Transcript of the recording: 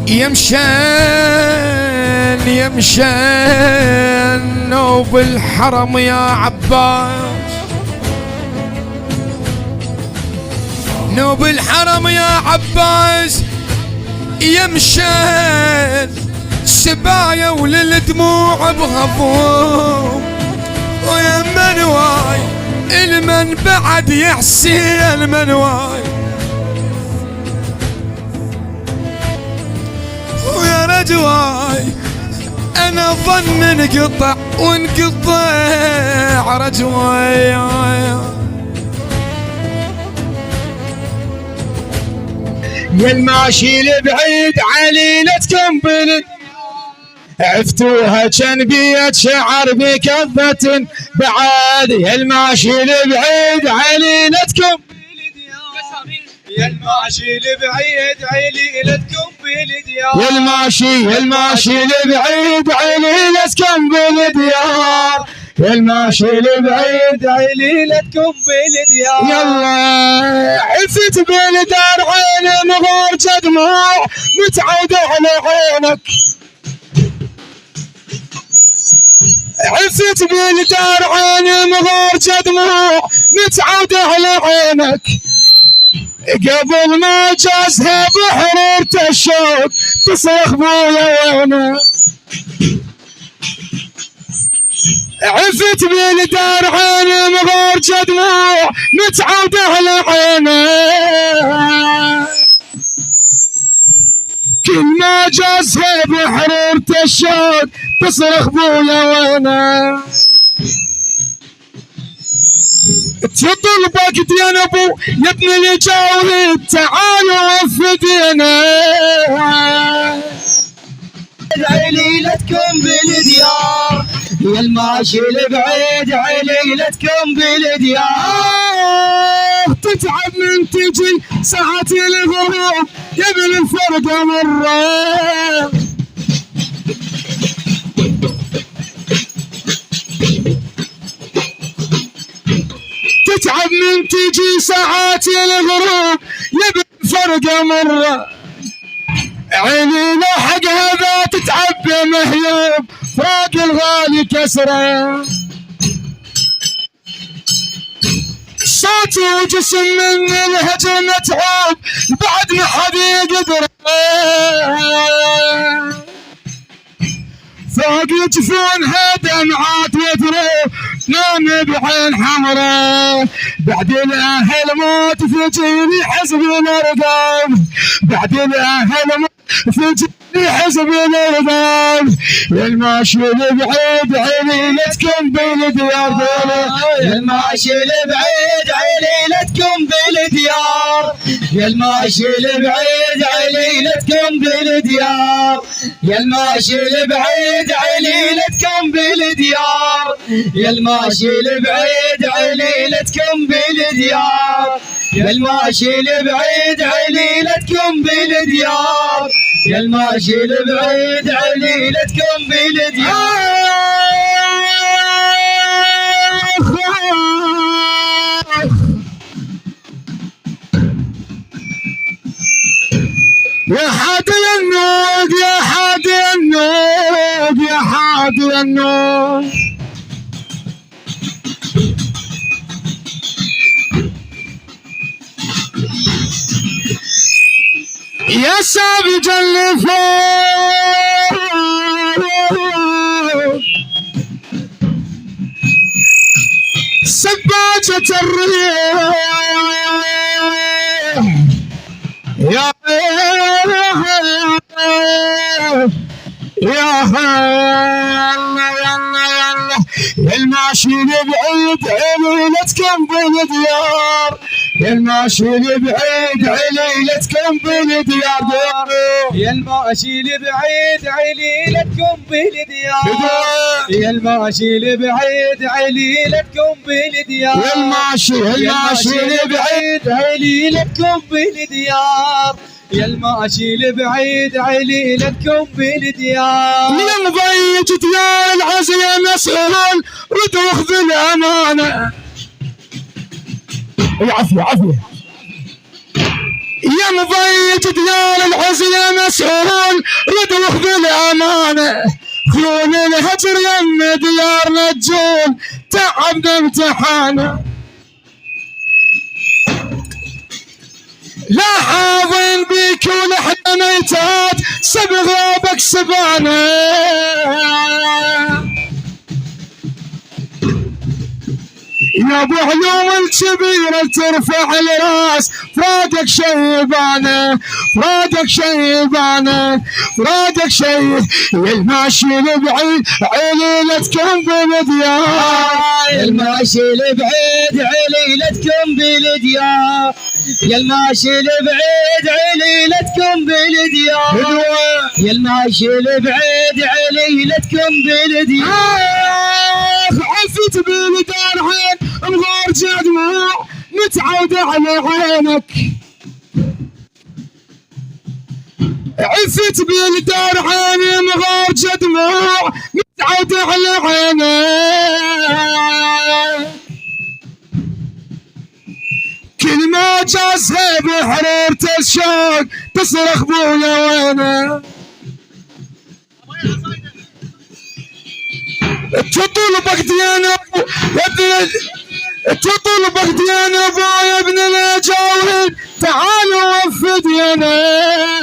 يمشان نوب الحرم يا عباس، نوب الحرم يا عباس يمشان سبايا وللدموع بغضوم، ويا منواي المن بعد يحسي المنواي، ويا رجواي انا ظن انقطع وانقطع رجواي. يا الماشي البعيد عليلتكم بلد عفتوها كان بيت شعر بكذة بعاد، يا الماشي البعيد عليلتكم، يا الماشي البعيد عليلتكم بالديار، يا الماشي البعيد عليلتكم بالديار، يا الماشي البعيد عليلتكم بالديار. يلا عفت بالدار عيني مغورجة دموع متعودة على عينك، عفت بالدار عيني مغورجة دموع متعودة على عينك، قبل ما جازها بحرورة الشوق تصرخ بويا وينك، عفت بالدار عيني مغورجة دموع متعودة على عينك، كل ما جازها بحرورة الشوق تصرخ بويا وينك، تطلبك دين ابو يا ابن الجاوي تعال وفدينا، عليلتكم بالديار، يا الماشي البعيد عليلتكم بالديار. تتعب من تجي ساعات الغروب يا ابن الفرقة مرة، تتعب من تجي ساعات الغروب يا ابن الفرقة مرة، عيني لو حق هذا تتعب يا مهيوب فراق الغالي كسره، صوت وجسم من الهجر متعوب بعد ما حد يقدر، فوق جفونها دمعات وتروح نام بعين حمراء، بعد الاهل موت في جيني حزب الارقام، بعد الاهل موت في جيني حزب الارقام، يا الماشي البعيد عليلتكم بالديار، يا الماشي البعيد عليلتكم بالديار، يا الماشي البعيد عليلتكم بالديار، يا الماشي البعيد عليلتكم بالديار، يا الماشي البعيد عليلتكم بالديار، يا الماشي البعيد عليلتكم بالديار، يا الماشي البعيد عليلتكم بالديار. يا حادي النود يا حادي النود يا حادي النود، يا سابج اللي فوق سباجة الريح، يا الماشي البعيد عليلتكم بالديار، يا الماشي البعيد عليلتكم بالديار، يا الماشي البعيد عليلتكم بالديار، يا الماشي البعيد عليلتكم بالديار، يا الماشي البعيد عليلتكم بالديار، يا الماشي البعيد عليلتكم بالديار. يا مضيج ديار العزية مسؤول ودوخ بالأمانة، عافية يا مضيج ديار العزية مسؤول المجون تعبنا امتحانه لا حاضن بيك ولحنا ميتات سبغابك سبانه يا ابو علوم الكبيرة ترفع الراس فراقك شيبانه فراقك شيبانه فراقك شيب يا الماشي لبعيد عليلتكم بالديار يا الماشي لبعيد عليلتكم بالديار يا الماشي لبعيد عليلتكم بالديار يا الماشي لبعيد عليلتكم بالديار عفت بالدار عين مغارجة دموع متعودة على عينك عفت بالدار عين مغارجة دموع متعودة على عينك كل ما جازها بحريرة الشوق تصرخ بويا وينه تطلبك ديانا تطلبك ديانا ابويا ابن الاجاوين تعال وفد ديانا